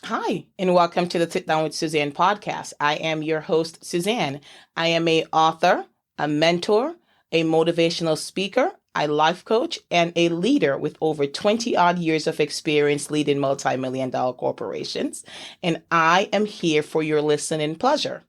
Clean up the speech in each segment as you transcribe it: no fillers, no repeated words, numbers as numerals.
Hi, and welcome to the Sit Down with Suzanne podcast. I am your host, Suzanne. I am a author, a mentor, a motivational speaker, a life coach, and a leader with over 20 odd years of experience leading multi-million dollar corporations. And I am here for your listening pleasure.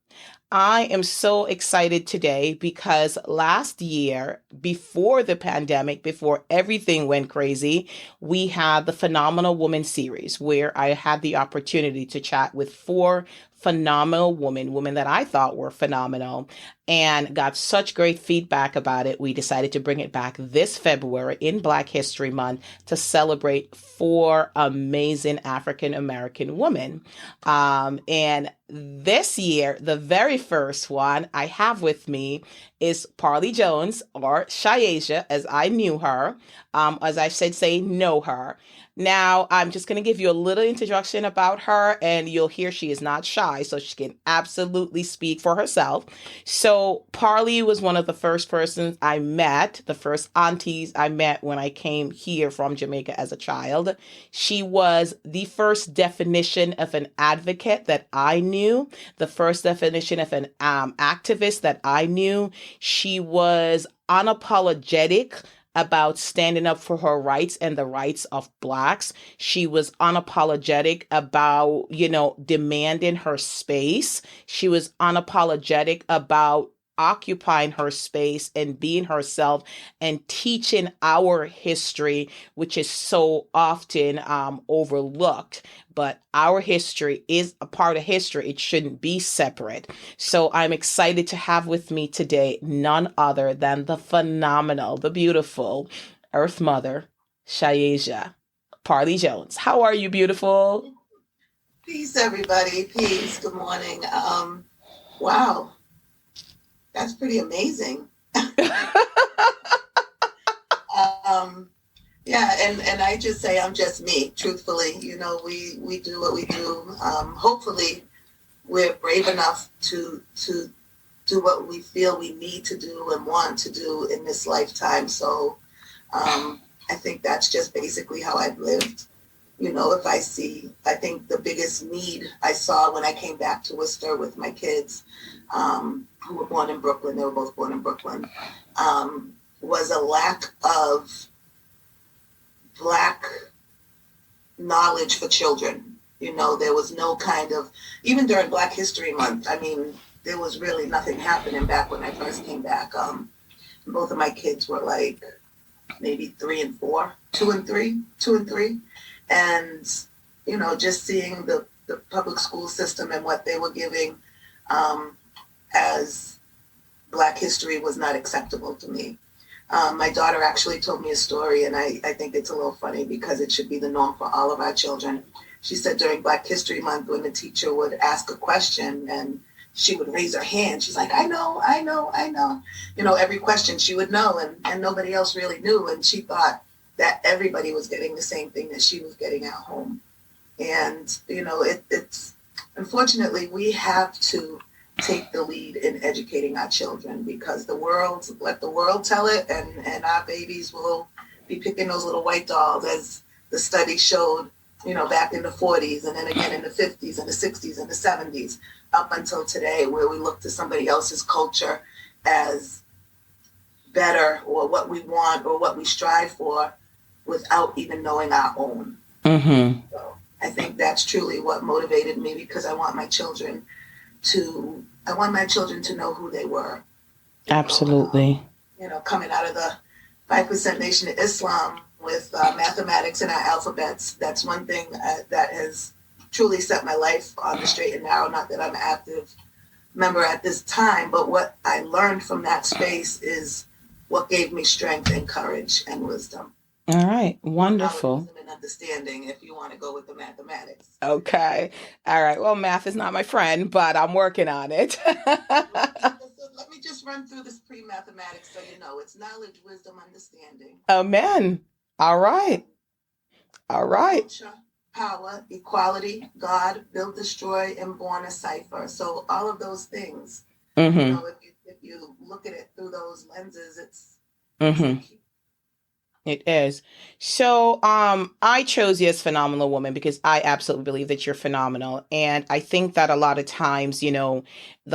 I am so excited today because last year, before the pandemic, before everything went crazy, we had the Phenomenal Woman series where I had the opportunity to chat with four phenomenal women that I thought were phenomenal, and got such great feedback about it. We decided to bring it back this February in Black History Month to celebrate four amazing African American women. And this year, the very first one I have with me is Parlee Jones, or Sha-Asia, as I knew her, as I said, say know her. Now, I'm just going to give you a little introduction about her, and you'll hear she is not shy, so she can absolutely speak for herself. So, Parlee was one of the first persons I met, the first aunties I met when I came here from Jamaica as a child. She was the first definition of an advocate that I knew, the first definition of an activist that I knew. She was unapologetic about standing up for her rights and the rights of Blacks. She was unapologetic about, demanding her space. She was unapologetic about occupying her space and being herself and teaching our history, which is so often overlooked. But our history is a part of history. It shouldn't be separate. So I'm excited to have with me today none other than the phenomenal, the beautiful Earth Mother, Sha-Asia, Parlee Jones. How are you, beautiful? Peace, everybody. Peace. Good morning. Wow, that's pretty amazing. Um, yeah, and I just say I'm just me. Truthfully, we do what we do. Hopefully, we're brave enough to do what we feel we need to do and want to do in this lifetime. So, I think that's just basically how I've lived. I think the biggest need I saw when I came back to Worcester with my kids, who were born in Brooklyn, they were both born in Brooklyn, was a lack of Black knowledge for children. There was no kind of, even during Black History Month, I mean, there was really nothing happening back when I first came back. Both of my kids were like maybe 3 and 4, 2 and 3, 2 and 3. And, just seeing the public school system and what they were giving as Black history was not acceptable to me. My daughter actually told me a story, and I think it's a little funny because it should be the norm for all of our children. She said during Black History Month, when the teacher would ask a question and she would raise her hand, she's like, I know, I know, I know. Every question she would know, and nobody else really knew. And she thought that everybody was getting the same thing that she was getting at home. And, it's unfortunately, we have to take the lead in educating our children because let the world tell it, and our babies will be picking those little white dolls, as the study showed, back in the 40s and then again in the 50s and the 60s and the 70s, up until today, where we look to somebody else's culture as better, or what we want or what we strive for, without even knowing our own. Mm-hmm. So I think that's truly what motivated me, because I want my children to know who they were. Absolutely. Coming out of the 5% Nation of Islam with mathematics in our alphabets, that's one thing that has truly set my life on the straight and narrow. Not that I'm an active member at this time, but what I learned from that space is what gave me strength and courage and wisdom. All right. Knowledge, Wonderful. wisdom, and understanding, if you want to go with the mathematics. Okay. All right. Well, math is not my friend, but I'm working on it. Let me just run through this pre-mathematics so you know. It's knowledge, wisdom, understanding. Amen. All right. Um, All right. Culture, power, equality, God, build, destroy, and born a cipher. So all of those things, Mm-hmm. if you look at it through those lenses, it's the Mm-hmm. key. It is. So, I chose you as Phenomenal Woman because I absolutely believe that you're phenomenal. And I think that a lot of times, the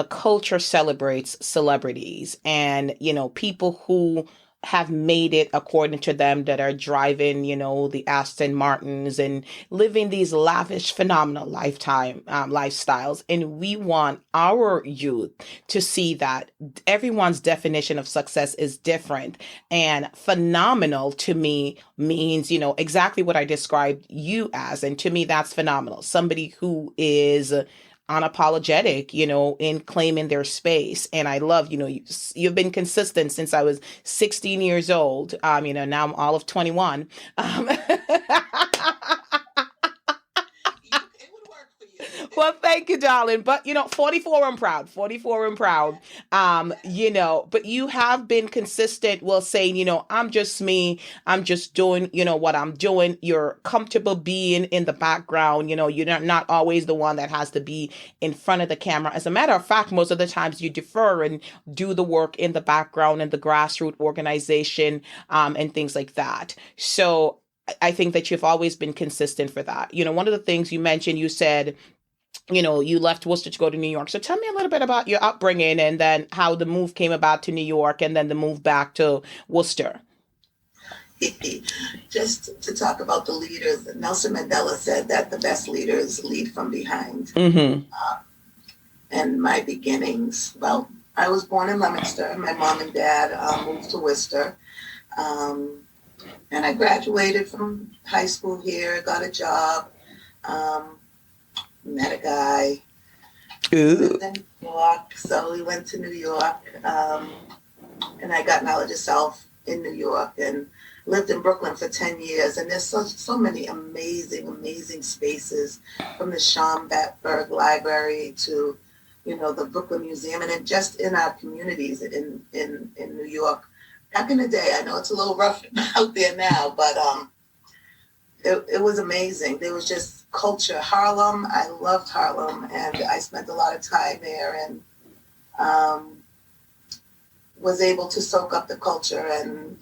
culture celebrates celebrities and, people who have made it according to them, that are driving, the Aston Martins and living these lavish, phenomenal lifestyles. And we want our youth to see that everyone's definition of success is different, and phenomenal to me means, exactly what I described you as. And to me, that's phenomenal. Somebody who is unapologetic, in claiming their space. And I love, you've been consistent since I was 16 years old. Now I'm all of 21. It would work for you. Well, thank you, darling. But 44, I'm proud. 44, I'm proud. But you have been consistent. Well, saying, I'm just me. I'm just doing, what I'm doing. You're comfortable being in the background. You're not always the one that has to be in front of the camera. As a matter of fact, most of the times you defer and do the work in the background and the grassroots organization, and things like that. So I think that you've always been consistent for that. One of the things you mentioned, you said, you left Worcester to go to New York. So tell me a little bit about your upbringing and then how the move came about to New York and then the move back to Worcester. Just to talk about the leaders, Nelson Mandela said that the best leaders lead from behind. Mm-hmm. And my beginnings, well, I was born in Leominster. My mom and dad moved to Worcester. And I graduated from high school here, got a job, met a guy, lived in New York, so we went to New York, and I got knowledge of self in New York and lived in Brooklyn for 10 years. And there's so many amazing spaces, from the Schomburg Library to, the Brooklyn Museum, and just in our communities in New York. Back in the day, I know it's a little rough out there now, but it was amazing. There was just culture. Harlem, I loved Harlem, and I spent a lot of time there, and was able to soak up the culture and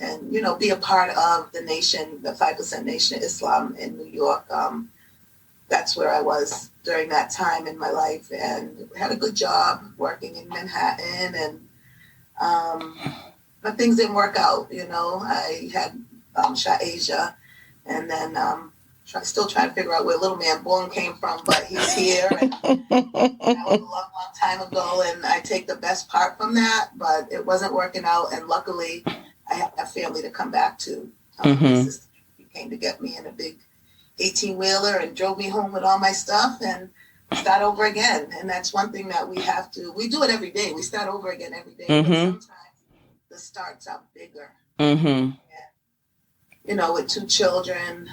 be a part of the nation, the 5% Nation of Islam in New York. That's where I was during that time in my life, and had a good job working in Manhattan, and but things didn't work out. I had Sha-Asia, and then still trying to figure out where Little Man Boone came from, but he's here, and that was a long time ago, and I take the best part from that, but it wasn't working out, and luckily I had a family to come back to. My sister came to get me in a big 18-wheeler and drove me home with all my stuff and start over again. And that's one thing that we do it every day. We start over again every day, but sometimes the starts are bigger. Mm-hmm. With 2 children,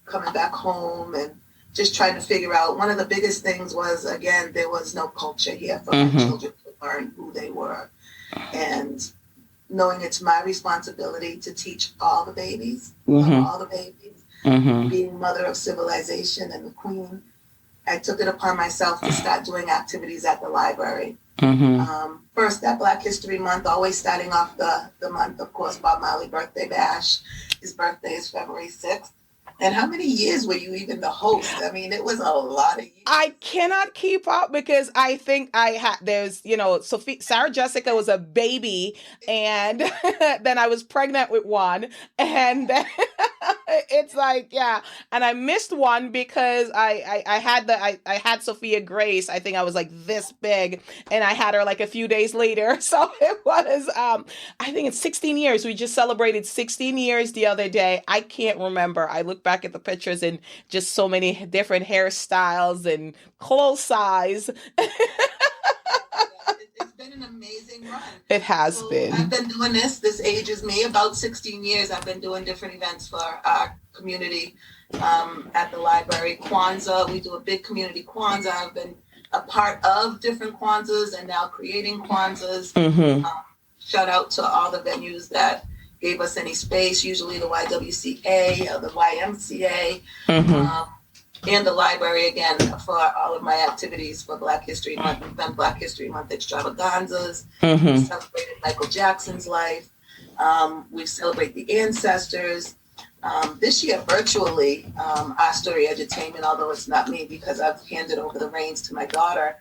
coming back home and just trying to figure out. One of the biggest things was, again, there was no culture here for my children to learn who they were. And knowing it's my responsibility to teach all the babies, being mother of civilization and the queen, I took it upon myself to start doing activities at the library. First, that Black History Month, always starting off the month, of course, Bob Marley Birthday Bash. His birthday is February 6th. And how many years were you even the host? I mean, it was a lot of years. I cannot keep up because I think there's, Sarah Jessica was a baby, and then I was pregnant with one, and then it's like, yeah. And I missed one because I had Sophia Grace. I think I was like this big, and I had her like a few days later. So it was, I think it's 16 years. We just celebrated 16 years the other day. I can't remember. I look back at the pictures and just so many different hairstyles and clothes size. It's been an amazing run. It has been. I've been doing this ages me, about 16 years. I've been doing different events for our community at the library. Kwanzaa, we do a big community Kwanzaa. I've been a part of different Kwanzaas and now creating Kwanzaas. Shout out to all the venues that gave us any space, usually the YWCA or the YMCA, and the library, again, for all of my activities for Black History Month. We've done Black History Month extravaganzas, celebrated Michael Jackson's life, We celebrate the ancestors. This year, virtually, our story edutainment, although it's not me because I've handed over the reins to my daughter,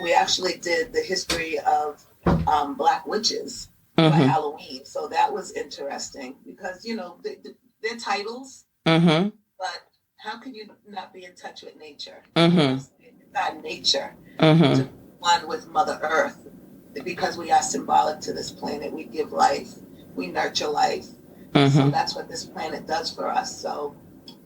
we actually did the history of Black witches by Halloween. So that was interesting because, they're titles, but how can you not be in touch with nature? It's not nature to be one with Mother Earth because we are symbolic to this planet. We give life, we nurture life. So that's what this planet does for us. So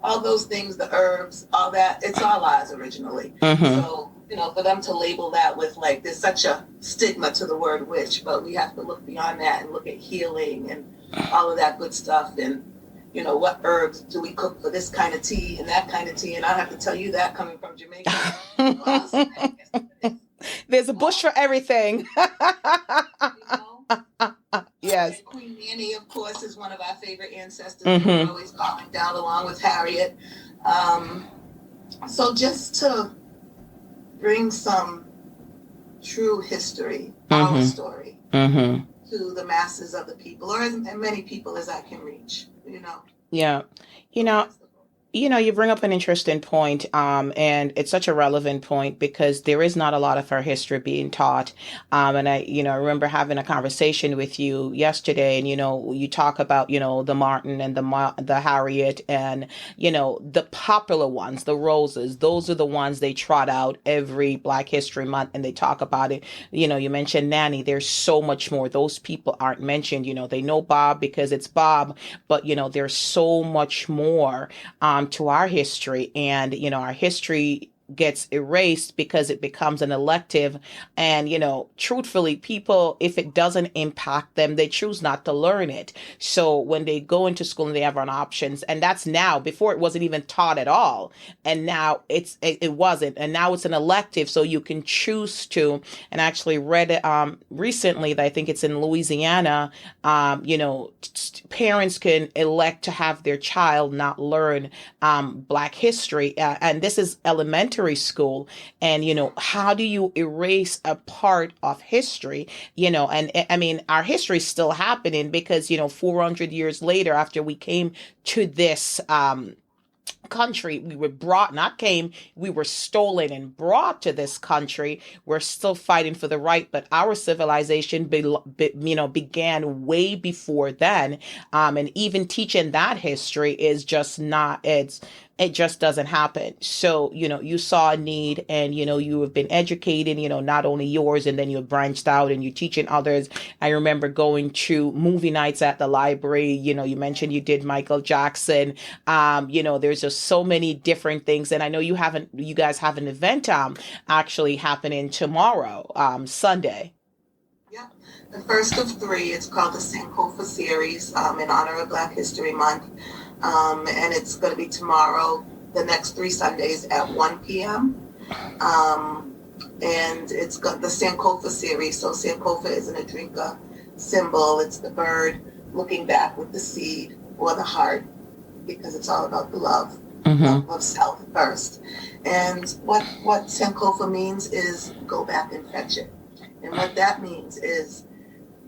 all those things, the herbs, all that, it's all ours originally. So, for them to label that with like, there's such a stigma to the word witch, but we have to look beyond that and look at healing and all of that good stuff. And, what herbs do we cook for this kind of tea and that kind of tea? And I have to tell you that coming from Jamaica. There's a bush for everything. Yes. And Queen Annie, of course, is one of our favorite ancestors. We're always calling down along with Harriet. So just to bring some true history, our story, to the masses of the people, or as many people as I can reach, Yeah. You bring up an interesting point, and it's such a relevant point because there is not a lot of our history being taught. And I remember having a conversation with you yesterday, and, you talk about, the Martin and the Harriet and, the popular ones, the Roses. Those are the ones they trot out every Black History Month, and they talk about it. You mentioned Nanny. There's so much more. Those people aren't mentioned. They know Bob because it's Bob, but, there's so much more to our history, and our history gets erased because it becomes an elective. And truthfully, people, if it doesn't impact them, they choose not to learn it. So when they go into school and they have on options, and that's now, before it wasn't even taught at all, and now it wasn't, and now it's an elective, so you can choose to. And I actually read recently that I think it's in Louisiana, parents can elect to have their child not learn Black history, and this is elementary school. And how do you erase a part of history? And I mean, our history is still happening because 400 years later, after we came to this country, we were we were stolen and brought to this country. We're still fighting for the right, but our civilization began way before then. And even teaching that history is just not, it just doesn't happen. So, you saw a need, and, you have been educated, not only yours, and then you branched out and you're teaching others. I remember going to movie nights at the library. You mentioned you did Michael Jackson. There's just so many different things. And I know you guys have an event actually happening tomorrow, Sunday. Yeah, the first of 3. It's called the Sankofa series in honor of Black History Month. And it's going to be tomorrow, the next 3 Sundays at 1 p.m. And it's got the Sankofa series. So Sankofa is an Adrinka symbol. It's the bird looking back with the seed or the heart, because it's all about the love of self first. And what Sankofa means is go back and fetch it. And what that means is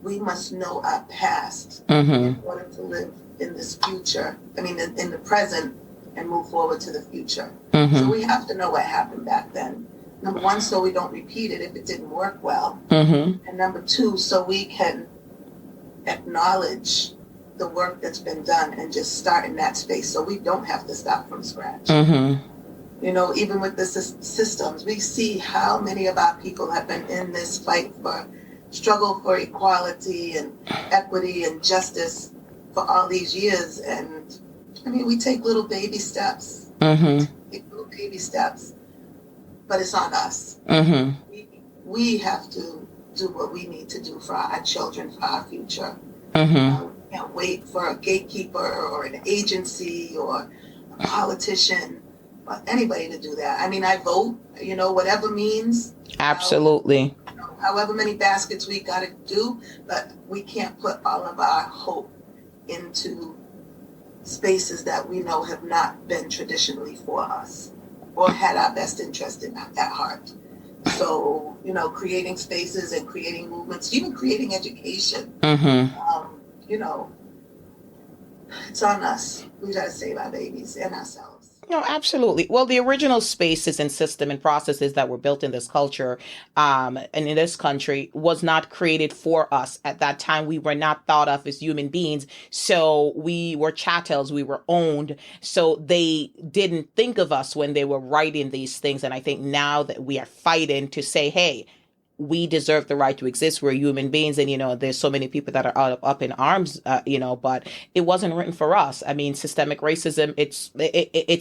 we must know our past in order to live in this future, in the present, and move forward to the future. So we have to know what happened back then. Number 1, so we don't repeat it if it didn't work well. And number 2, so we can acknowledge the work that's been done and just start in that space, so we don't have to start from scratch. Even with the systems, we see how many of our people have been in this fight for struggle for equality and equity and justice for all these years. And we take little baby steps, but it's on us. We have to do what we need to do for our children, for our future. We can't wait for a gatekeeper or an agency or a politician or anybody to do that. I vote, whatever means. Absolutely. However many baskets we got to do, but we can't put all of our hope into spaces that we know have not been traditionally for us or had our best interest at heart. So, creating spaces and creating movements, even creating education, you know, it's on us. We got to save our babies and ourselves. No, absolutely. Well, the original spaces and system and processes that were built in this culture, and in this country was not created for us. At that time, we were not thought of as human beings. So we were chattels, we were owned. So they didn't think of us when they were writing these things. And I think now that we are fighting to say, hey, we deserve the right to exist. We're human beings, and there's so many people that are up in arms, but it wasn't written for us. I mean, systemic racism, it's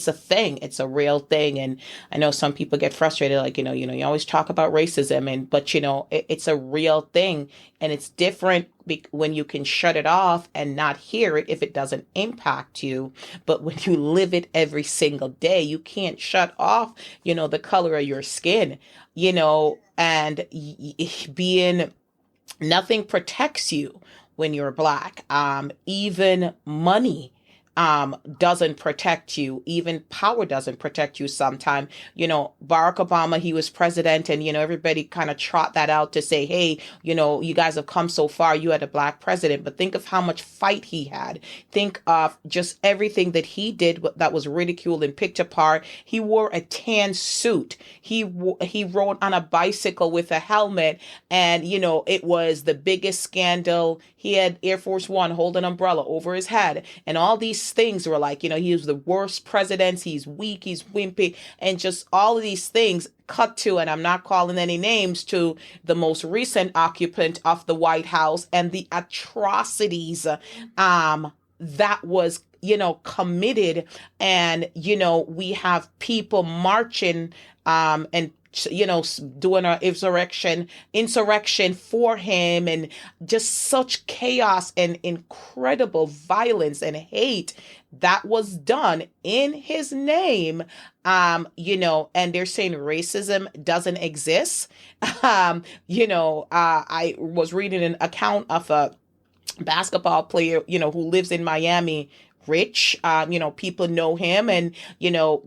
a thing. It's a real thing. And I know some people get frustrated, like, you always talk about racism, and but it's a real thing, and it's different when you can shut it off and not hear it if it doesn't impact you. But when you live it every single day, you can't shut off, the color of your skin, and being, nothing protects you when you're black. Even money doesn't protect you. Even power doesn't protect you sometimes. Barack Obama, he was president, and, everybody kind of trot that out to say, hey, you guys have come so far. You had a black president. But think of how much fight he had. Think of just everything that he did that was ridiculed and picked apart. He wore a tan suit. He rode on a bicycle with a helmet, and, it was the biggest scandal. He had Air Force One, hold an umbrella over his head, and all these things were like, he was the worst president. He's weak, he's wimpy, and just all of these things cut to, and I'm not calling any names, to the most recent occupant of the White House and the atrocities that was committed. And we have people marching and doing an insurrection for him, and just such chaos and incredible violence and hate that was done in his name. And they're saying racism doesn't exist. I was reading an account of a basketball player, who lives in Miami, rich, people know him, and,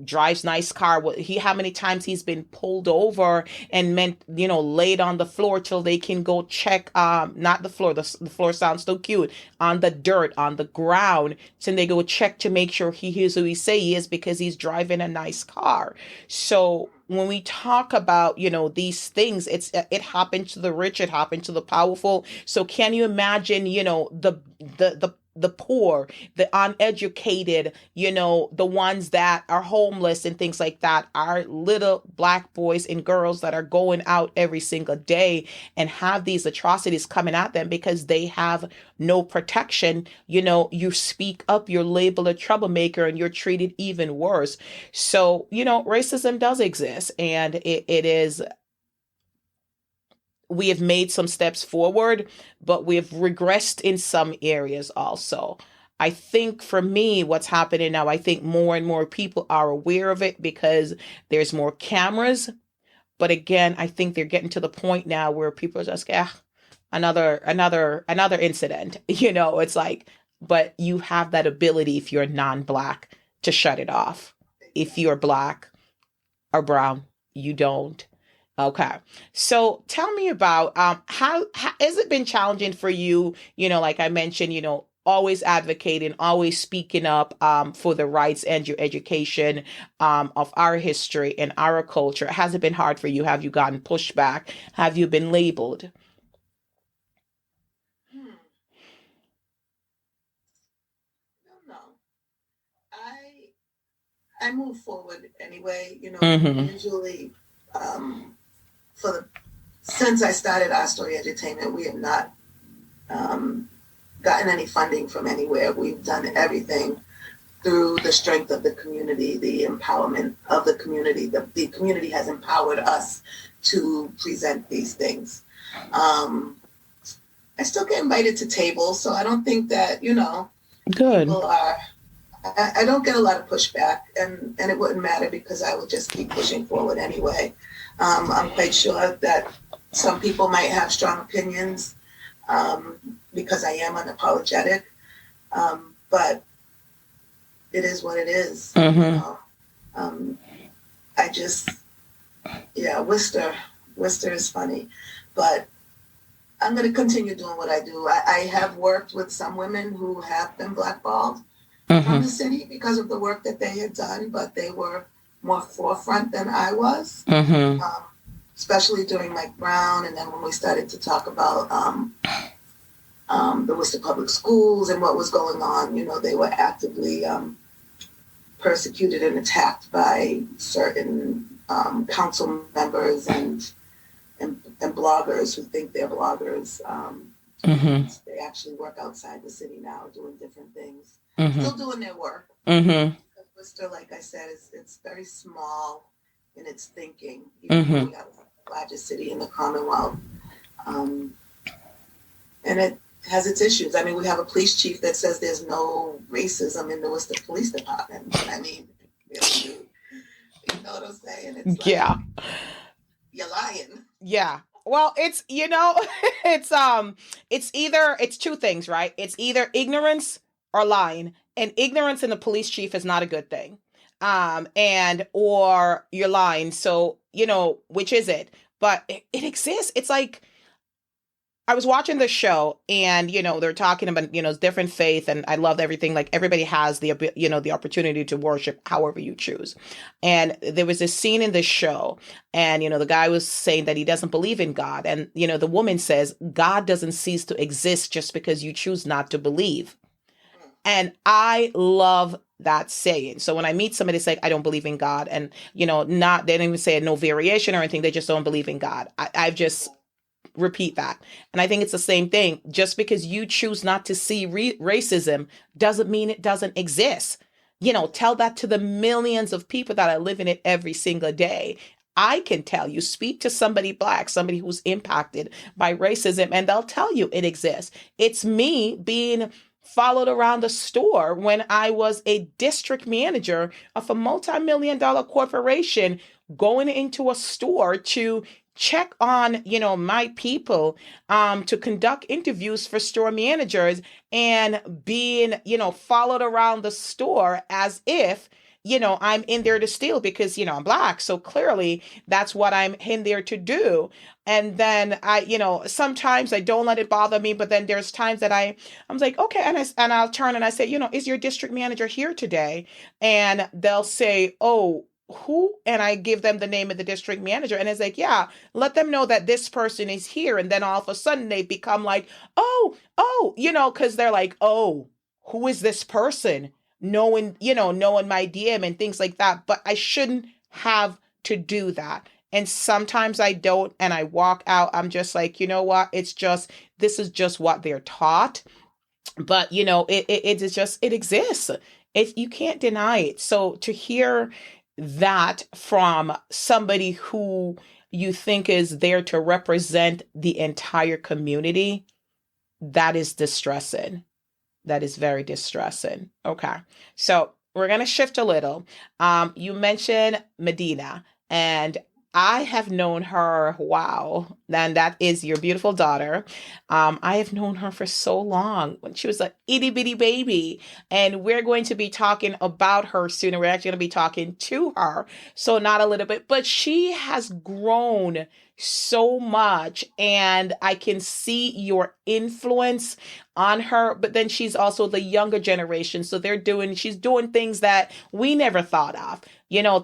drives nice car. How many times he's been pulled over and laid on the floor till they can go check, not the floor, the floor sounds so cute, on the dirt, on the ground. So they go check to make sure he is who he say he is, because he's driving a nice car. So when we talk about, these things, it happened to the rich, it happened to the powerful. So can you imagine, the poor, the uneducated, the ones that are homeless and things like that, are little black boys and girls that are going out every single day and have these atrocities coming at them because they have no protection. You speak up, you're labeled a troublemaker, and you're treated even worse. So, racism does exist, and it is, we have made some steps forward, but we have regressed in some areas also. I think for me, what's happening now, I think more and more people are aware of it because there's more cameras. But again, I think they're getting to the point now where people are just, another incident. It's like, but you have that ability if you're non-black to shut it off. If you're black or brown, you don't. Okay. So tell me about how has it been challenging for you, like I mentioned, always advocating, always speaking up for the rights and your education of our history and our culture. Has it been hard for you? Have you gotten pushback? Have you been labeled? No, I move forward anyway. Mm-hmm. Usually, for the since I started Our Story Entertainment, we have not gotten any funding from anywhere. We've done everything through the strength of the community, the empowerment of the community. The community has empowered us to present these things. I still get invited to tables, so I don't think that, Good. people are, I don't get a lot of pushback, and it wouldn't matter because I would just keep pushing forward anyway. I'm quite sure that some people might have strong opinions because I am unapologetic, but it is what it is. Mm-hmm. I just, Worcester is funny, but I'm going to continue doing what I do. I have worked with some women who have been blackballed from Mm-hmm. the city because of the work that they had done, but they were more forefront than I was, Mm-hmm. um, especially during Mike Brown. And then when we started to talk about the Worcester Public Schools and what was going on, they were actively persecuted and attacked by certain council members and bloggers who think they're bloggers. Mm-hmm. And they actually work outside the city now, doing different things, Mm-hmm. still doing their work. Mm-hmm. Worcester, like I said, it's very small in its thinking, even though Mm-hmm. we have the largest city in the Commonwealth. Um, and it has its issues. I mean, we have a police chief that says there's no racism in the Worcester Police Department. But I mean, really, dude, you know what I'm saying? It's like, Yeah. you're lying. Yeah. Well, it's it's two things, right? It's either ignorance or lying. And ignorance in the police chief is not a good thing. And or you're lying. So, which is it? But it exists. It's like I was watching this show and, they're talking about, different faith and I loved everything. Like everybody has the opportunity to worship however you choose. And there was this scene in this show and, the guy was saying that he doesn't believe in God. And, the woman says, God doesn't cease to exist just because you choose not to believe. And I love that saying. So when I meet somebody say, I don't believe in God and, they don't even say no variation or anything. They just don't believe in God. I've just repeat that. And I think it's the same thing. Just because you choose not to see racism doesn't mean it doesn't exist. Tell that to the millions of people that are living it every single day. I can tell you, speak to somebody black, somebody who's impacted by racism, and they'll tell you it exists. It's me being followed around the store when I was a district manager of a multi-million-dollar corporation going into a store to check on my people to conduct interviews for store managers and being followed around the store as if I'm in there to steal because I'm black, so clearly that's what I'm in there to do. And then I sometimes I don't let it bother me, but then there's times that I'm like, okay, and I'll turn and I say, is your district manager here today? And they'll say, oh, who? And I give them the name of the district manager. And it's like, yeah, let them know that this person is here. And then all of a sudden they become like, oh, because they're like, oh, who is this person? Knowing my DM and things like that. But I shouldn't have to do that. And sometimes I don't. And I walk out. I'm just like, you know what? This is just what they're taught. But, it is just, it exists. You can't deny it. So to hear that from somebody who you think is there to represent the entire community, that is distressing. That is very distressing. Okay. So we're going to shift a little. You mentioned Medina, and I have known her, wow, and that is your beautiful daughter. I have known her for so long when she was an itty bitty baby, and we're going to be talking about her soon. And we're actually going to be talking to her. So not a little bit, but she has grown so much, and I can see your influence on her. But then she's also the younger generation, so she's doing things that we never thought of,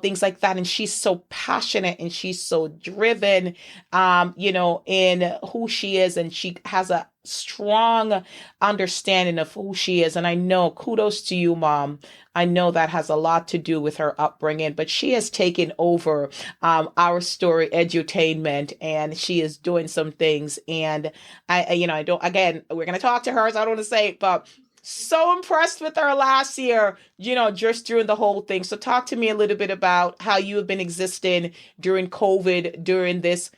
things like that. And she's so passionate and she's so driven, in who she is, and she has a strong understanding of who she is. And I know, kudos to you, Mom. I know that has a lot to do with her upbringing, but she has taken over our story edutainment, and she is doing some things. And I don't, again, we're going to talk to her, so I don't want to say it, but so impressed with her last year, just during the whole thing. So talk to me a little bit about how you have been existing during COVID, during this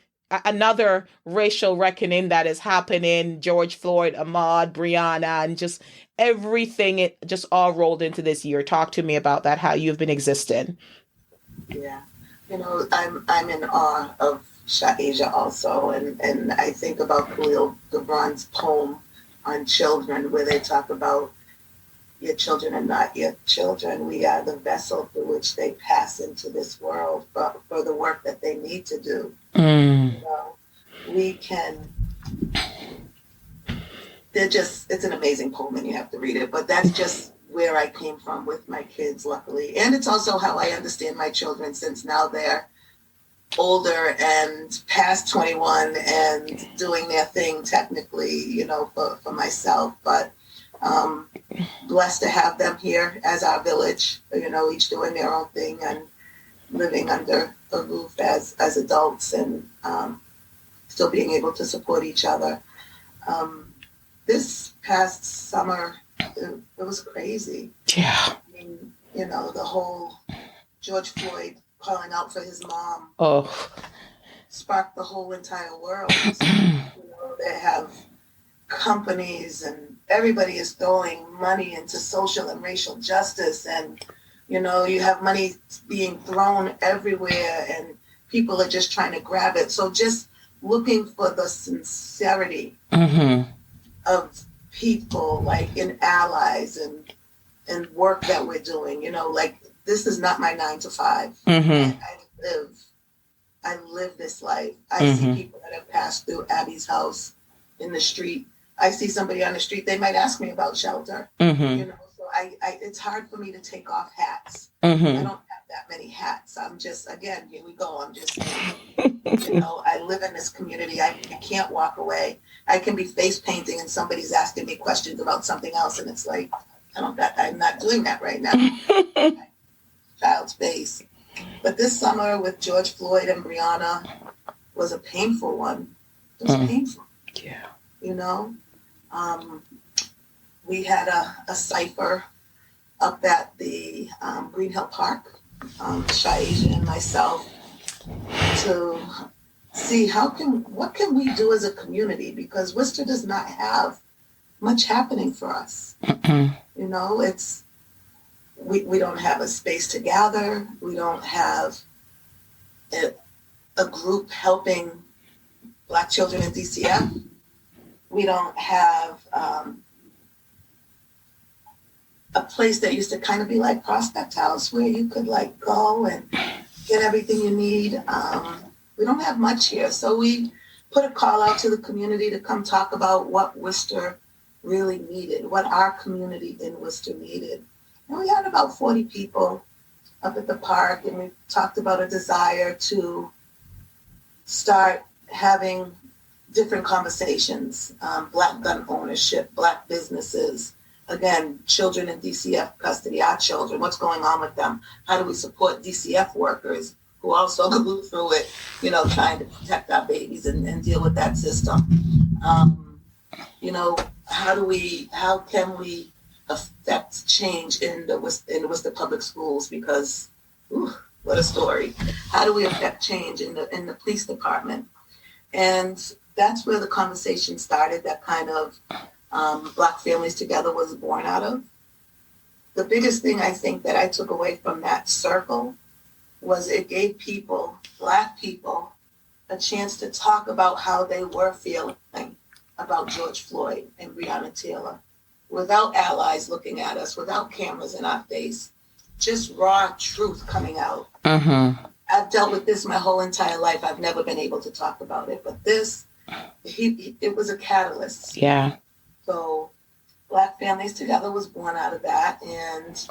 another racial reckoning that is happening, George Floyd, Ahmaud, Breonna, and just everything, it just all rolled into this year. Talk to me about that, how you've been existing. Yeah. I'm in awe of Sha-Asia also, and I think about Khalil Gibran's poem on children, where they talk about your children are not your children. We are the vessel through which they pass into this world for the work that they need to do. Mm. We can it's an amazing poem and you have to read it. But that's just where I came from with my kids, luckily. And it's also how I understand my children, since now they're older and past 21 and doing their thing technically, for myself. But blessed to have them here as our village, each doing their own thing and living under a roof as adults, and still being able to support each other. This past summer, it was crazy. Yeah. I mean, the whole George Floyd calling out for his mom sparked the whole entire world. They have companies and everybody is throwing money into social and racial justice, and you have money being thrown everywhere and people are just trying to grab it. So just looking for the sincerity of people, like in allies and work that we're doing, like this is not my 9 to 5. I live this life. I see people that have passed through Abby's house in the street. I see somebody on the street, they might ask me about shelter, so it's hard for me to take off hats. I don't have that many hats. I'm just, again, here we go. I'm just, I live in this community. I can't walk away. I can be face painting and somebody's asking me questions about something else. And it's like, I'm not doing that right now. Child's face. But this summer with George Floyd and Breonna was a painful one. It was painful. Yeah. We had a cipher up at the Green Hill Park, Sha-Asia and myself, to see what can we do as a community, because Worcester does not have much happening for us. It's we don't have a space to gather. We don't have a group helping Black children in DCF. We don't have a place that used to kind of be like Prospect House where you could like go and get everything you need. We don't have much here. So we put a call out to the community to come talk about what Worcester really needed, what our community in Worcester needed. And we had about 40 people up at the park, and we talked about a desire to start having different conversations, Black gun ownership, Black businesses, again, children in DCF custody, our children, what's going on with them? How do we support DCF workers who also go through it, trying to protect our babies and deal with that system? How can we affect change in the Worcester public schools? Because, what a story. How do we affect change in the police department? And that's where the conversation started, that kind of Black Families Together was born out of. The biggest thing I think that I took away from that circle was it gave people, Black people, a chance to talk about how they were feeling about George Floyd and Breonna Taylor, without allies looking at us, without cameras in our face, just raw truth coming out. I've dealt with this my whole entire life. I've never been able to talk about it, but this, it was a catalyst. Yeah. So Black Families Together was born out of that, and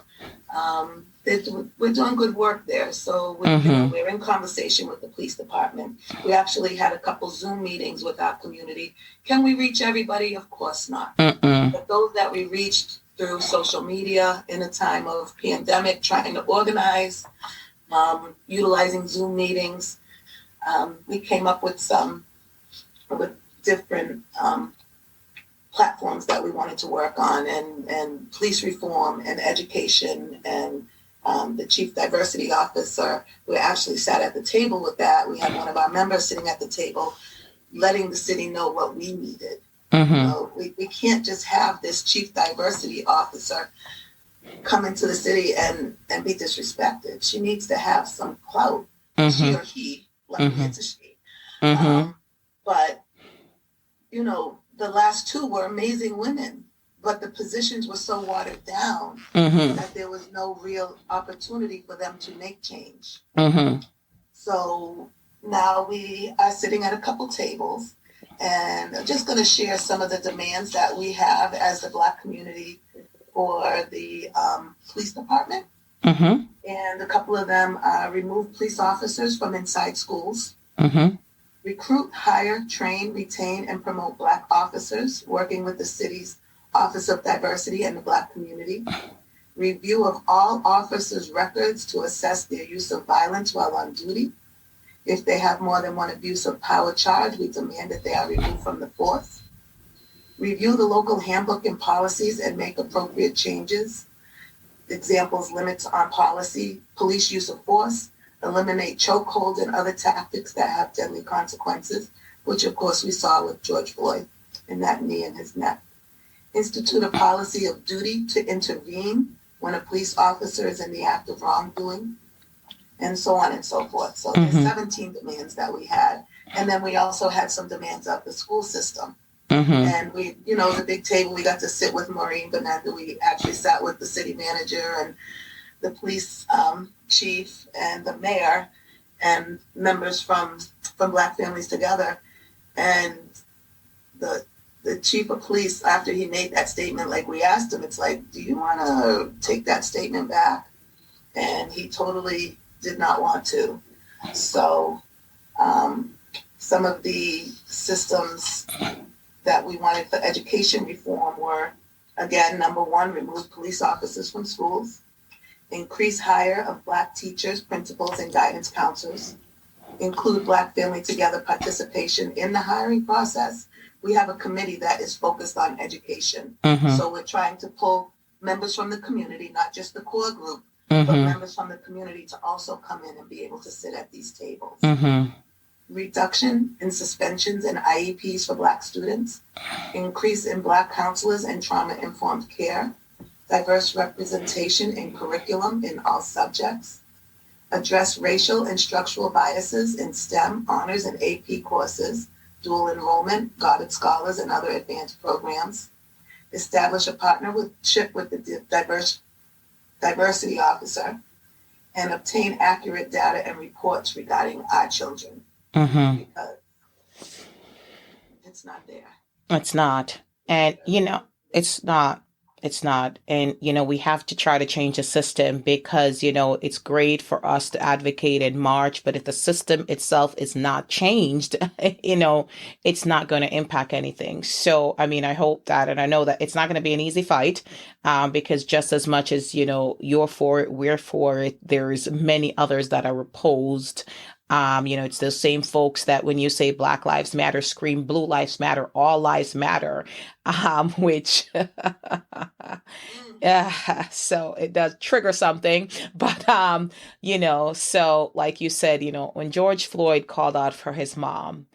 we're doing good work there. So we're in conversation with the police department. We actually had a couple Zoom meetings with our community. Can we reach everybody? Of course not. But those that we reached through social media in a time of pandemic, trying to organize, utilizing Zoom meetings, we came up with different platforms that we wanted to work on, and police reform and education, and the chief diversity officer, who actually sat at the table with that. We had one of our members sitting at the table, letting the city know what we needed. We can't just have this chief diversity officer come into the city and be disrespected. She needs to have some clout, she or he, luckily it's a she. But, the last two were amazing women, but the positions were so watered down that there was no real opportunity for them to make change. So now we are sitting at a couple tables, And I'm just going to share some of the demands that we have as the Black community for the police department. Mm-hmm. And a couple of them are remove police officers from inside schools, Mm-hmm. recruit, hire, train, retain, and promote Black officers, working with the city's Office of Diversity and the Black community, review of all officers' records to assess their use of violence while on duty. If they have more than one abuse of power charge, we demand that they are removed from the force. Review the local handbook and policies and make appropriate changes. Examples: limits on policy, police use of force, eliminate chokeholds and other tactics that have deadly consequences, which of course we saw with George Floyd and that knee in his neck. Institute a policy of duty to intervene when a police officer is in the act of wrongdoing, and so on and so forth. So there's 17 demands that we had. And then we also had some demands of the school system. And we, the big table, we got to sit with Maureen Benenda. We actually sat with the city manager and the police chief and the mayor and members from Black Families Together. And the chief of police, after he made that statement, like we asked him, it's like, do you want to take that statement back? And he totally did not want to. So some of the systems that we wanted for education reform were, again, number one, remove police officers from schools, increase hire of Black teachers, principals, and guidance counselors, include Black Family Together participation in the hiring process. We have a committee that is focused on education. So we're trying to pull members from the community, not just the core group, but members from the community to also come in and be able to sit at these tables. Reduction in suspensions and IEPs for Black students, increase in Black counselors and trauma-informed care, diverse representation in curriculum in all subjects, address racial and structural biases in STEM, honors, and AP courses, dual enrollment, Goddard Scholars, and other advanced programs, establish a partnership with the diversity officer, and obtain accurate data and reports regarding our children. Because it's not there. It's not. And, it's not. It's not. And, we have to try to change the system because, it's great for us to advocate and march, but if the system itself is not changed, it's not going to impact anything. So, I hope that, and I know that it's not going to be an easy fight because just as much as, you're for it, we're for it, there's many others that are opposed. It's those same folks that when you say Black Lives Matter, scream Blue Lives Matter, all lives matter, which, so it does trigger something. But, so like you said, when George Floyd called out for his mom,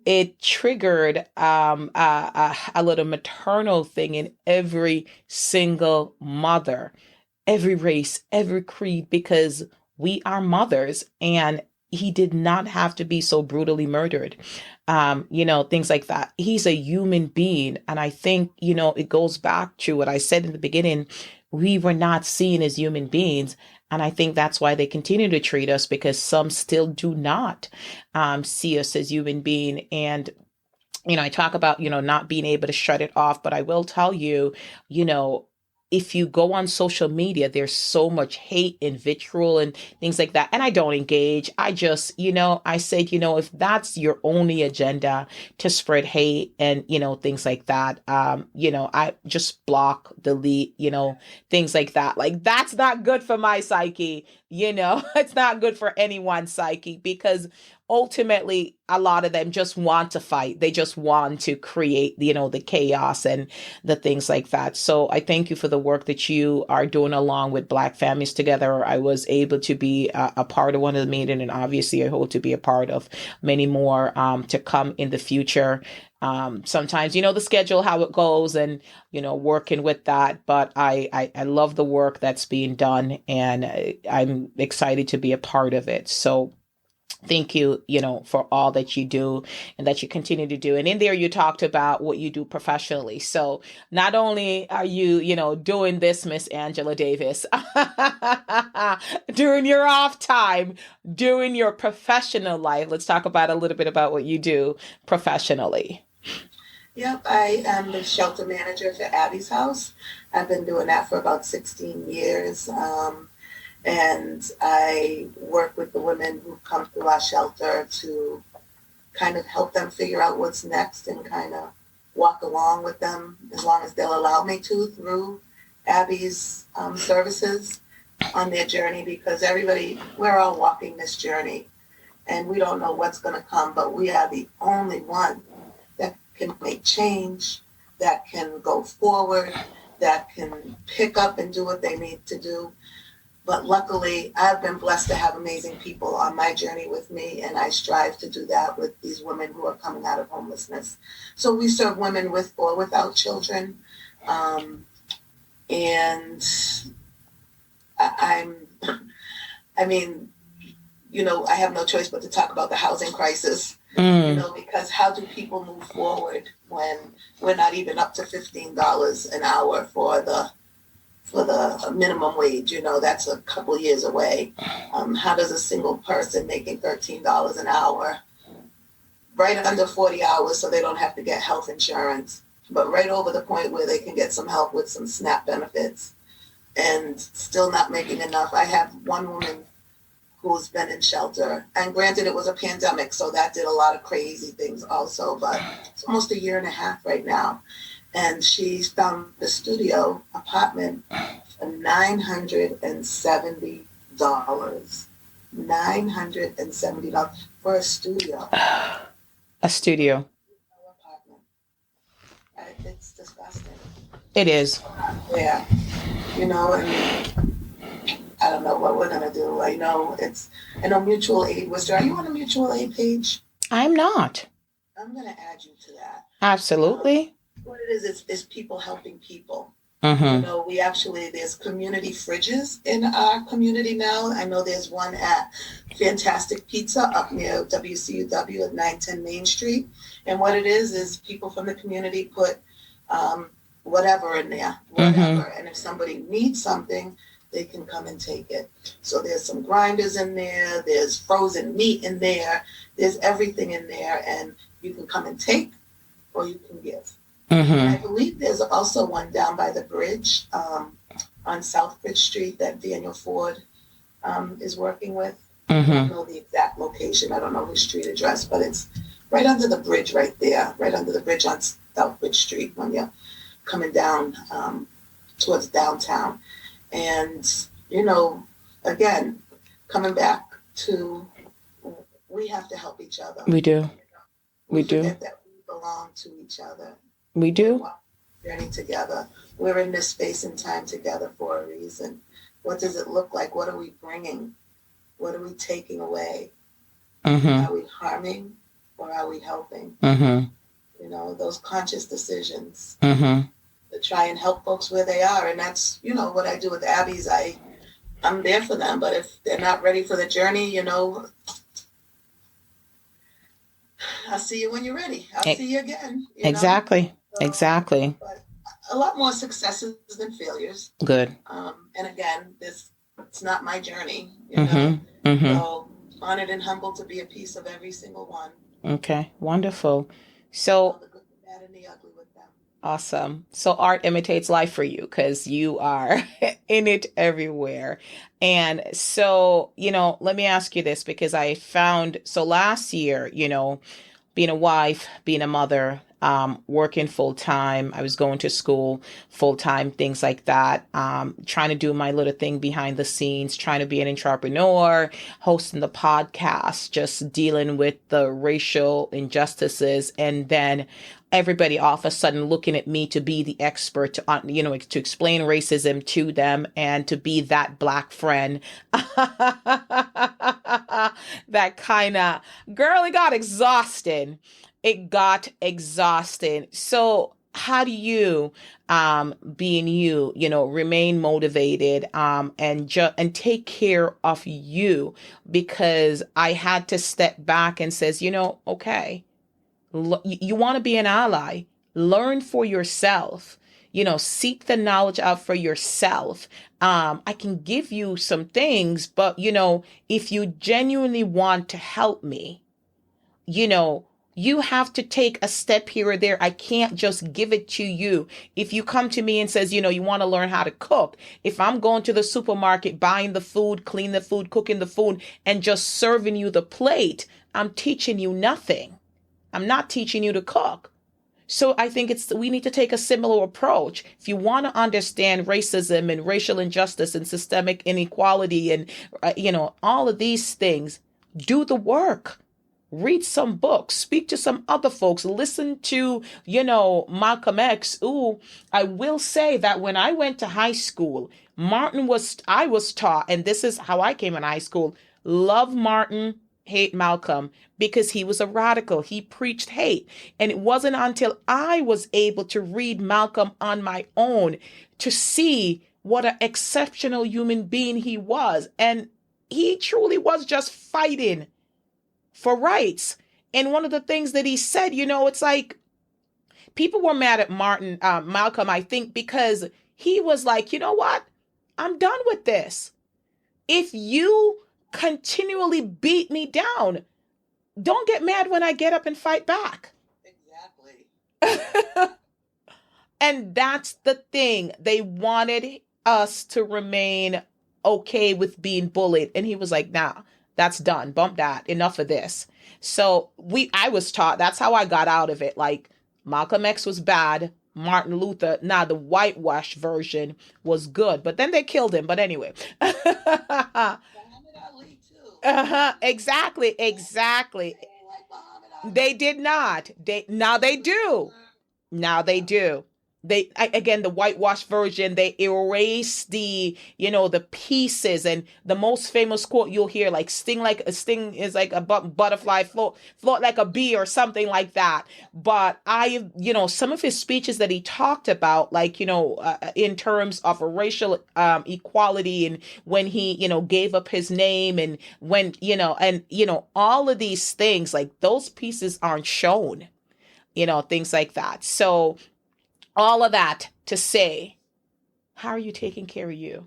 it triggered a little maternal thing in every single mother, every race, every creed, because we are mothers and he did not have to be so brutally murdered. Things like that. He's a human being. And I think, it goes back to what I said in the beginning. We were not seen as human beings. And I think that's why they continue to treat us, because some still do not see us as human being. And I talk about, not being able to shut it off, but I will tell you, if you go on social media, there's so much hate and vitriol and things like that. And I don't engage. I just, I say, if that's your only agenda to spread hate and, things like that, I just block, delete, things like that. Like, that's not good for my psyche. It's not good for anyone's psyche, because ultimately a lot of them just want to fight. They just want to create, the chaos and the things like that. So I thank you for the work that you are doing along with Black Families Together. I was able to be a part of one of the meetings, and obviously I hope to be a part of many more to come in the future. Sometimes, the schedule, how it goes, and, working with that. But I love the work that's being done, and I'm excited to be a part of it. So Thank you, for all that you do and that you continue to do. And in there, you talked about what you do professionally. So not only are you, doing this, Miss Angela Davis, during your off time, during your professional life, let's talk about a little bit about what you do professionally. Yep, I am the shelter manager for Abby's house. I've been doing that for about 16 years. And I work with the women who come through our shelter to kind of help them figure out what's next and kind of walk along with them as long as they'll allow me to through Abby's services on their journey, because we're all walking this journey and we don't know what's going to come, but we are the only one that can make change, that can go forward, that can pick up and do what they need to do. But luckily, I've been blessed to have amazing people on my journey with me, and I strive to do that with these women who are coming out of homelessness. So we serve women with or without children, and I mean, I have no choice but to talk about the housing crisis, because how do people move forward when we're not even up to $15 an hour for the minimum wage? That's a couple years away. How does a single person making $13 an hour, right under 40 hours so they don't have to get health insurance, but right over the point where they can get some help with some SNAP benefits and still not making enough? I have one woman who's been in shelter, and granted it was a pandemic, so that did a lot of crazy things also, but it's almost a year and a half right now. And she's found the studio apartment for $970. $970 for a studio. A studio. Apartment. It's disgusting. It is. Yeah. And I don't know what we're going to do. I know mutual aid was there. Are you on a mutual aid page? I'm not. I'm going to add you to that. Absolutely. What it is people helping people. Mm-hmm. There's community fridges in our community now. I know there's one at Fantastic Pizza up near WCUW at 910 Main Street. And what it is people from the community put whatever in there, whatever. Mm-hmm. And if somebody needs something, they can come and take it. So there's some grinders in there. There's frozen meat in there. There's everything in there. And you can come and take or you can give. Mm-hmm. I believe there's also one down by the bridge on South Bridge Street that Daniel Ford is working with. Mm-hmm. I don't know the exact location. I don't know his street address, but it's right under the bridge right there, right under the bridge on South Bridge Street when you're coming down towards downtown. And, again, coming back to, we have to help each other. We do. We do. Forget that we belong to each other. We do. We're journey together. We're in this space and time together for a reason. What does it look like? What are we bringing? What are we taking away? Mm-hmm. Are we harming or are we helping? Mm-hmm. Those conscious decisions mm-hmm. to try and help folks where they are. And that's, what I do with Abby's. I'm there for them, but if they're not ready for the journey, I'll see you when you're ready. I'll see you again. Exactly. Exactly. But a lot more successes than failures. Good. And again, it's not my journey. Mm-hmm. Mm-hmm. So honored and humbled to be a piece of every single one. Okay. Wonderful. So the good, the bad, and the ugly with them. Awesome. So art imitates life for you because you are in it everywhere. And so, let me ask you this because I found, so last year, being a wife, being a mother, working full time, I was going to school full time, things like that, trying to do my little thing behind the scenes, trying to be an entrepreneur, hosting the podcast, just dealing with the racial injustices. And then everybody all of a sudden looking at me to be the expert to, to explain racism to them and to be that Black friend. That kind of, girl, it got exhausting. So how do you, being you, remain motivated, and take care of you? Because I had to step back and says, okay, you want to be an ally, learn for yourself, seek the knowledge out for yourself. I can give you some things, but if you genuinely want to help me, you know, you have to take a step here or there. I can't just give it to you. If you come to me and says, you want to learn how to cook, if I'm going to the supermarket, buying the food, cleaning the food, cooking the food, and just serving you the plate, I'm teaching you nothing. I'm not teaching you to cook. So I think we need to take a similar approach. If you want to understand racism and racial injustice and systemic inequality and, all of these things, do the work. Read some books, speak to some other folks, listen to, Malcolm X. Ooh, I will say that when I went to high school, I was taught, and this is how I came in high school, love Martin, hate Malcolm, because he was a radical. He preached hate. And it wasn't until I was able to read Malcolm on my own to see what an exceptional human being he was. And he truly was just fighting for rights. And one of the things that he said, it's like people were mad at Malcolm, I think, because he was like, you know what? I'm done with this. If you continually beat me down, don't get mad when I get up and fight back. Exactly. And that's the thing. They wanted us to remain okay with being bullied. And he was like, nah, that's done. Bump that. Enough of this. So I was taught, that's how I got out of it. Like, Malcolm X was bad. Martin Luther, the whitewash version was good. But then they killed him. But anyway. Exactly. They did not. Now they do. Now they do. Again, the whitewash version, they erase the pieces. And the most famous quote you'll hear, like, sting is like a butterfly, float like a bee or something like that. But some of his speeches that he talked about, like, in terms of racial equality, and when he, gave up his name, and when, all of these things, like, those pieces aren't shown, things like that. So, all of that to say, how are you taking care of you?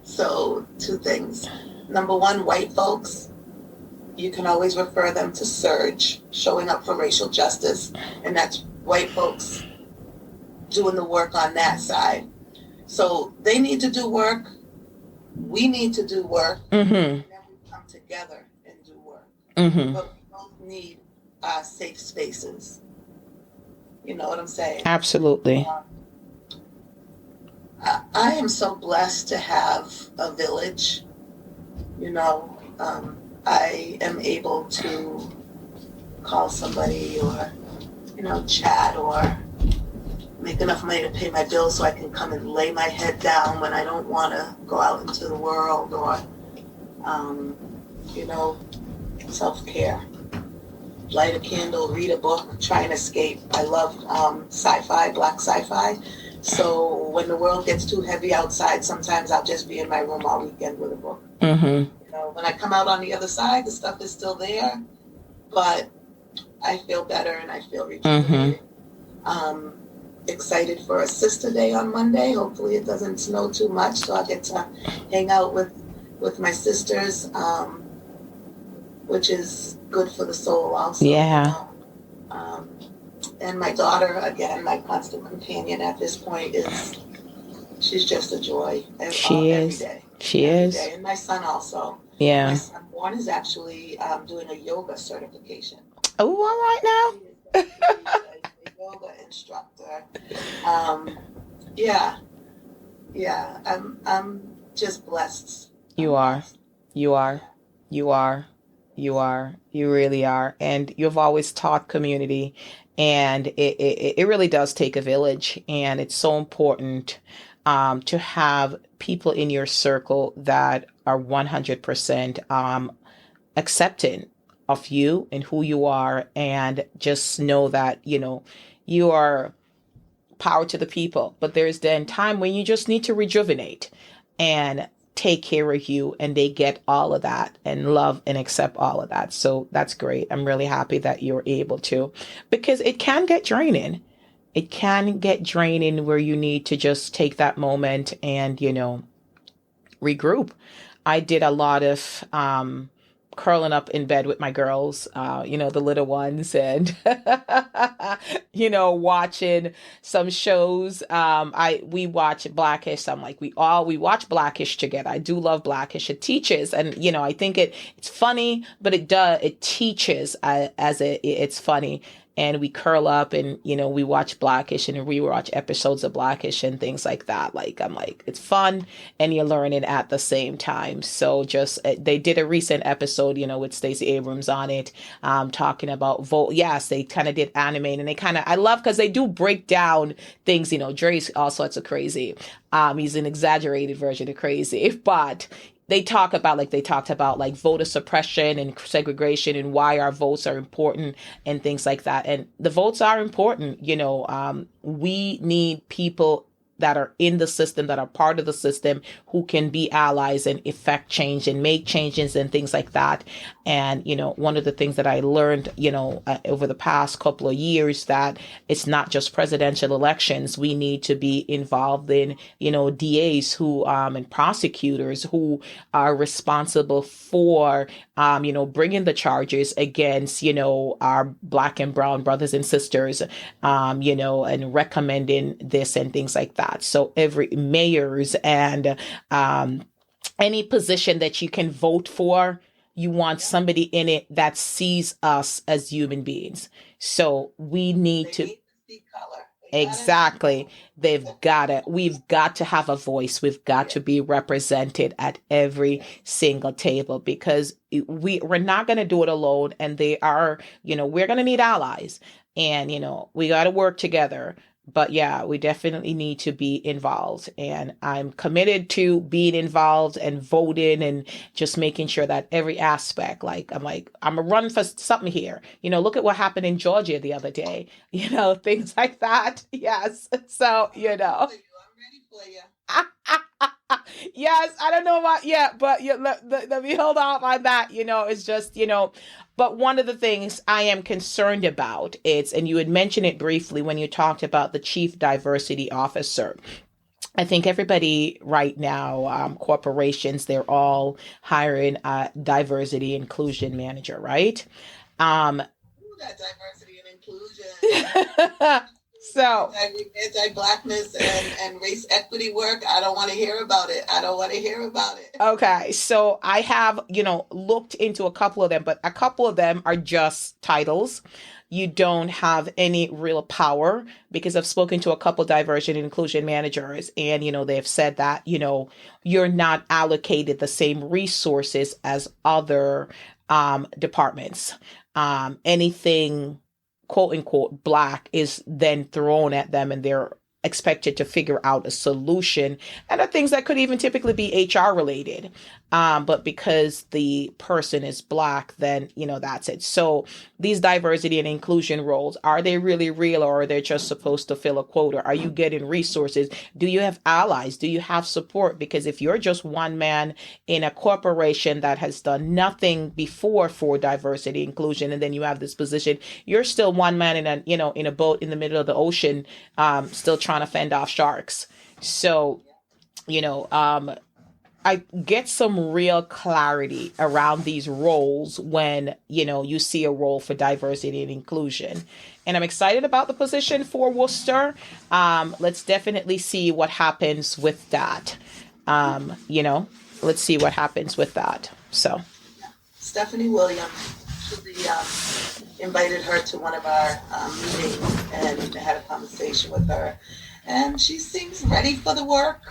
So, two things. Number one, white folks, you can always refer them to Surge, showing up for racial justice. And that's white folks doing the work on that side. So they need to do work. We need to do work. Mm-hmm. And then we come together and do work. Mm-hmm. But we both need safe spaces. You know what I'm saying? Absolutely. I am so blessed to have a village. I am able to call somebody or, chat or make enough money to pay my bills so I can come and lay my head down when I don't want to go out into the world, or, self-care. Light a candle, read a book, try and escape. I love sci-fi, black sci-fi. So when the world gets too heavy outside, sometimes I'll just be in my room all weekend with a book. Mm-hmm. When I come out on the other side, the stuff is still there, but I feel better and I feel rejuvenated. Mm-hmm. Excited for a sister day on Monday. Hopefully it doesn't snow too much, so I'll get to hang out with my sisters, which is good for the soul also. Yeah. And my daughter, again, my constant companion at this point, she's just a joy. She every is. Day. She every is. Day. And my son also. Yeah. My son born is actually doing a yoga certification. Oh, all right now. He's a yoga instructor. I'm just blessed. You are. You really are. And you've always taught community, and it really does take a village. And it's so important to have people in your circle that are 100% accepting of you and who you are, and just know that, you are power to the people. But there's then time when you just need to rejuvenate and take care of you, and they get all of that and love and accept all of that. So that's great. I'm really happy that you're able to, because it can get draining. It can get draining where you need to just take that moment and, regroup. I did a lot of curling up in bed with my girls, the little ones, and watching some shows. We watch Blackish. So I'm like, we watch Blackish together. I do love Blackish. It teaches, and I think it's funny, but it teaches it's funny. And we curl up and, we watch Blackish and rewatch episodes of Blackish and things like that. Like, I'm like, it's fun and you're learning at the same time. So they did a recent episode, with Stacey Abrams on it, talking about vote. Yes, they kind of did animate, and I love, because they do break down things, Dre's all sorts of crazy. He's an exaggerated version of crazy, but they talked about voter suppression and segregation and why our votes are important and things like that. And the votes are important. We need people that are in the system, that are part of the system, who can be allies and effect change and make changes and things like that. And, one of the things that I learned, over the past couple of years, that it's not just presidential elections. We need to be involved in, DAs who, and prosecutors who are responsible for, bringing the charges against, our Black and brown brothers and sisters, and recommending this and things like that. So every mayors and any position that you can vote for, you want somebody in it that sees us as human beings. So we need to see color. Exactly. We've got to have a voice. We've got to be represented at every single table, because we're not going to do it alone. And we're going to need allies, and, we got to work together. But yeah, we definitely need to be involved, and I'm committed to being involved and voting and just making sure that every aspect, I'm a run for something here. Look at what happened in Georgia the other day, things like that. Yes. So, I'm ready for you. Yes, I don't know about yet, but let me hold off on that. It's just, but one of the things I am concerned about and you had mentioned it briefly when you talked about the chief diversity officer. I think everybody right now, corporations, they're all hiring a diversity inclusion manager, right? That diversity and inclusion. So anti-blackness and race equity work, I don't want to hear about it. Okay, so I have, looked into a couple of them, but a couple of them are just titles. You don't have any real power, because I've spoken to a couple diversity and inclusion managers, and, they've said that, you're not allocated the same resources as other departments. Anything quote unquote Black is then thrown at them, and they're expected to figure out a solution, and are things that could even typically be HR related. But because the person is Black, then, that's it. So these diversity and inclusion roles, are they really real, or are they just supposed to fill a quota? Are you getting resources? Do you have allies? Do you have support? Because if you're just one man in a corporation that has done nothing before for diversity inclusion, and then you have this position, you're still one man in a boat in the middle of the ocean, still trying to fend off sharks. So, I get some real clarity around these roles when, you see a role for diversity and inclusion. And I'm excited about the position for Worcester. Let's definitely see what happens with that. Let's see what happens with that. So Stephanie Williams, we invited her to one of our meetings and had a conversation with her. And she seems ready for the work.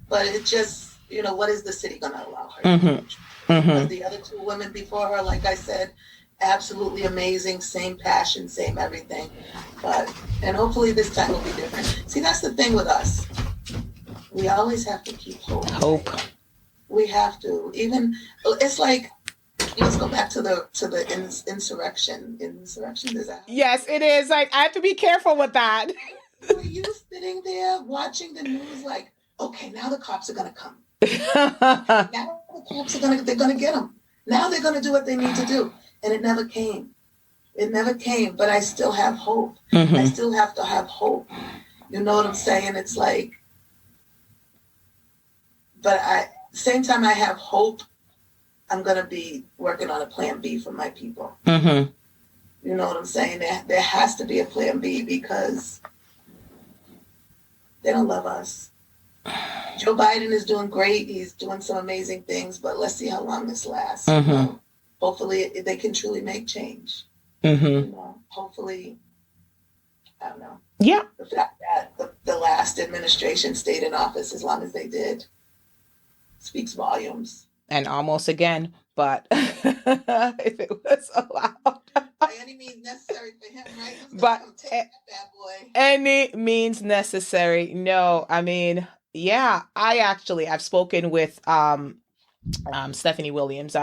But it just, what is the city going to allow her to do? Mm-hmm. The other two women before her, like I said, absolutely amazing, same passion, same everything. And hopefully this time will be different. See, that's the thing with us. We always have to keep hope. Hope. We have to. Even, it's like, Let's go back to the insurrection. Insurrection is that? Yes, it is. Like, I have to be careful with that. Were you sitting there watching the news like, okay, now the cops are gonna come. Now the cops they're gonna get them. Now they're gonna do what they need to do. And it never came. It never came. But I still have hope. Mm-hmm. I still have to have hope. You know what I'm saying? It's like, but same time I have hope, I'm gonna be working on a plan B for my people. Mm-hmm. You know what I'm saying? There has to be a plan B because they don't love us. Joe Biden is doing great. He's doing some amazing things, but let's see how long this lasts. Mm-hmm. You know? Hopefully they can truly make change. Mm-hmm. You know? Hopefully, I don't know. Yeah. The fact that the last administration stayed in office as long as they did speaks volumes. And almost again, but if it was allowed. By any means necessary for him, right? But take that bad boy. Any means necessary. No, I mean, yeah, I've spoken with Stephanie Williams,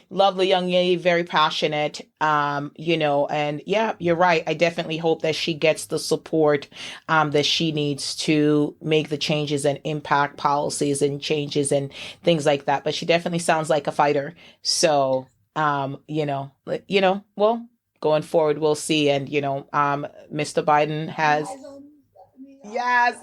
lovely young lady, very passionate, and yeah, you're right. I definitely hope that she gets the support that she needs to make the changes and impact policies and changes and things like that. But she definitely sounds like a fighter. So, well, going forward, we'll see. And, Mr. Biden has. Yes.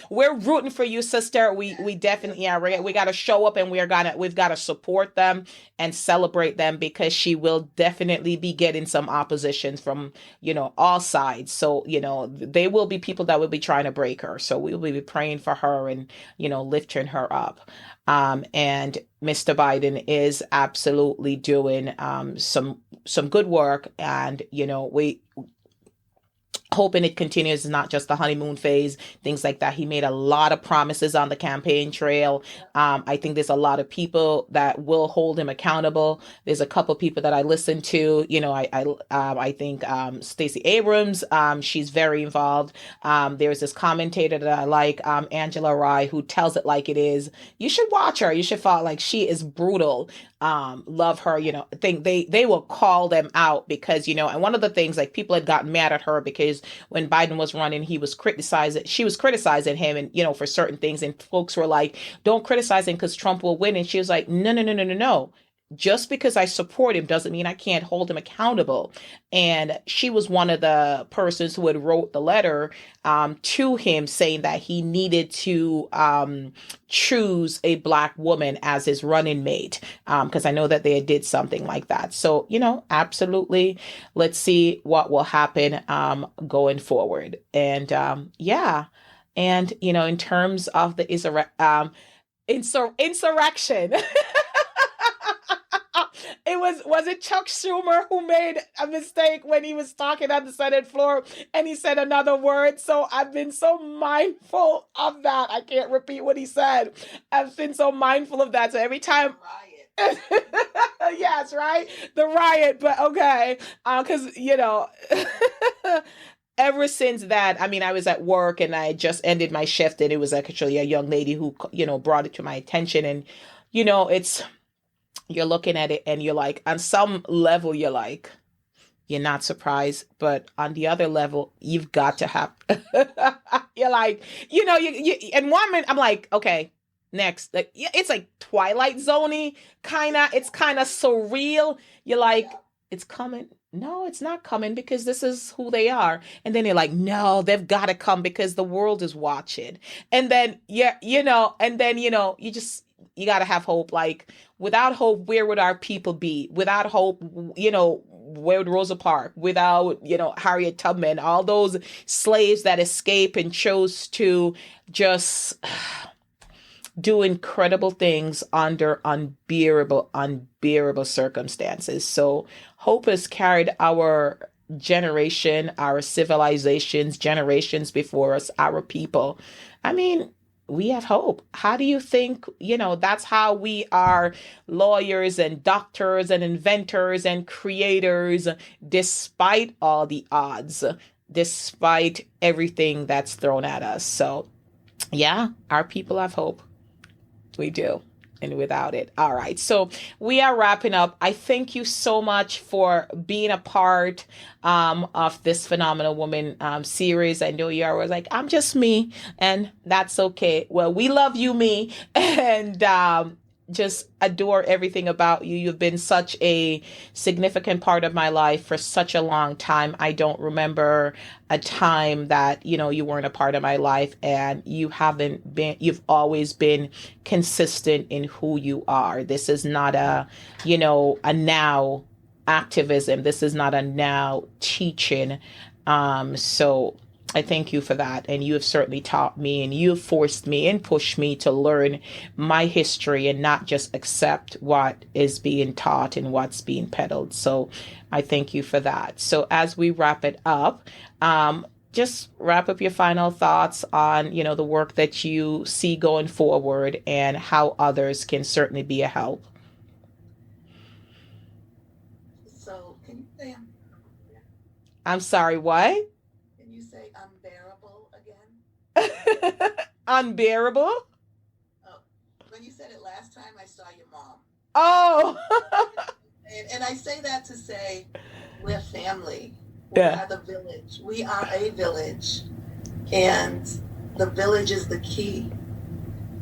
We're rooting for you, sister. We definitely are. We got to show up, and we've got to support them and celebrate them because she will definitely be getting some opposition from all sides. So there will be people that will be trying to break her. So we will be praying for her and lifting her up. And Mr. Biden is absolutely doing some good work, and we hoping it continues, not just the honeymoon phase, things like that. He made a lot of promises on the campaign trail. I think there's a lot of people that will hold him accountable. There's a couple people that I listen to. I think Stacey Abrams, she's very involved. There's this commentator that I like, Angela Rye, who tells it like it is. You should watch her. You should follow. Like, she is brutal. Love her. I think they will call them out because and one of the things, like, people had gotten mad at her because when Biden was running, she was criticizing him and for certain things, and folks were like, don't criticize him because Trump will win. And she was like, no. Just because I support him doesn't mean I can't hold him accountable. And she was one of the persons who had wrote the letter to him saying that he needed to choose a Black woman as his running mate, because I know that they did something like that. So, absolutely. Let's see what will happen going forward. And yeah. And, in terms of the insurrection. Was it Chuck Schumer who made a mistake when he was talking on the Senate floor and he said another word? So I've been so mindful of that. I can't repeat what he said. I've been so mindful of that. So every time. Yes, right? The riot, but okay. Because, ever since that, I was at work and I just ended my shift, and it was actually a young lady who, brought it to my attention. And, you're looking at it and you're like, on some level, you're like, you're not surprised. But on the other level, you've got to have, you're like, and one minute I'm like, okay, next. Like, it's like Twilight Zone-y, kind of, it's kind of surreal. You're like, it's coming. No, it's not coming because this is who they are. And then they're like, no, they've got to come because the world is watching. And then, you got to have hope. Like, without hope, where would our people be? Without hope, where would Rosa Parks? Without, Harriet Tubman, all those slaves that escaped and chose to just do incredible things under unbearable circumstances. So hope has carried our generation, our civilizations, generations before us, our people. We have hope. How do you think, that's how we are lawyers and doctors and inventors and creators, despite all the odds, despite everything that's thrown at us. So, yeah, our people have hope. We do. and without it. All right. So we are wrapping up. I thank you so much for being a part of this Phenomenal Woman series. I know you're always like, I'm just me, and that's okay. Well, we love you, me, and just adore everything about you. You've been such a significant part of my life for such a long time. I don't remember a time that, you weren't a part of my life, and you've always been consistent in who you are. This is not a now activism. This is not a now teaching. So I thank you for that. And you have certainly taught me, and you have forced me and pushed me to learn my history and not just accept what is being taught and what's being peddled. So I thank you for that. So as we wrap it up, just wrap up your final thoughts on, the work that you see going forward and how others can certainly be a help. So can you say, I'm sorry, what? can you say unbearable again? Unbearable? Oh, when you said it last time, I saw your mom. Oh. And I say that to say we're family. We Yeah. are the village. We are a village. And the village is the key.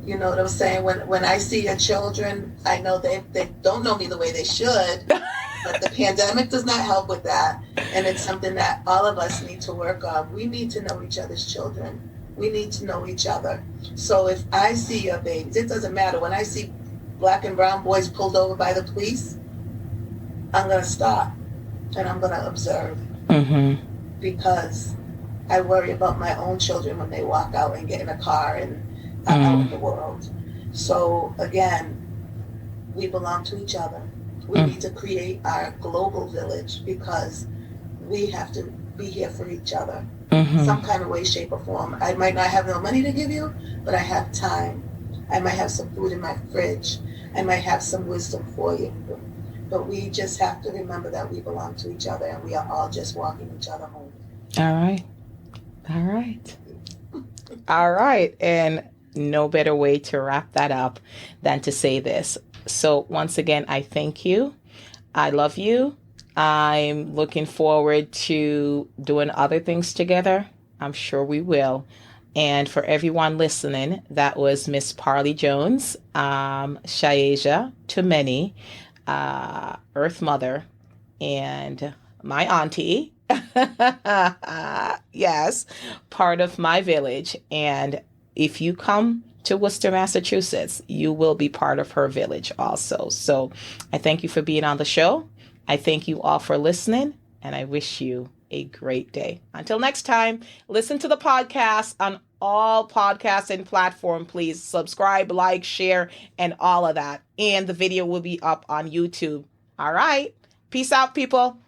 You know what I'm saying? When I see your children, I know they don't know me the way they should, but the pandemic does not help with that. And it's something that all of us need to work on. We need to know each other's children. We need to know each other. So if I see your babies, it doesn't matter. When I see black and brown boys pulled over by the police, I'm going to stop and I'm going to observe. Mm-hmm. Because I worry about my own children when they walk out and get in a car and out in the world. So again, we belong to each other. We need to create our global village because we have to be here for each other. Some kind of way, shape, or form. I might not have no money to give you, but I have time. I might have some food in my fridge. I might have some wisdom for you. But we just have to remember that we belong to each other and we are all just walking each other home. All right. All right. All right. And no better way to wrap that up than to say this. So once again, I thank you. I love you. I'm looking forward to doing other things together. I'm sure we will. And for everyone listening, that was Miss Parlee Jones, Sha-Asia to many, Earth Mother, and my auntie. Yes, part of my village. And if you come to Worcester, Massachusetts, you will be part of her village also. So I thank you for being on the show. I thank you all for listening, and I wish you a great day. Until next time, listen to the podcast on all podcasts and platform. Please subscribe, like, share, and all of that. And the video will be up on YouTube. All right. Peace out, people.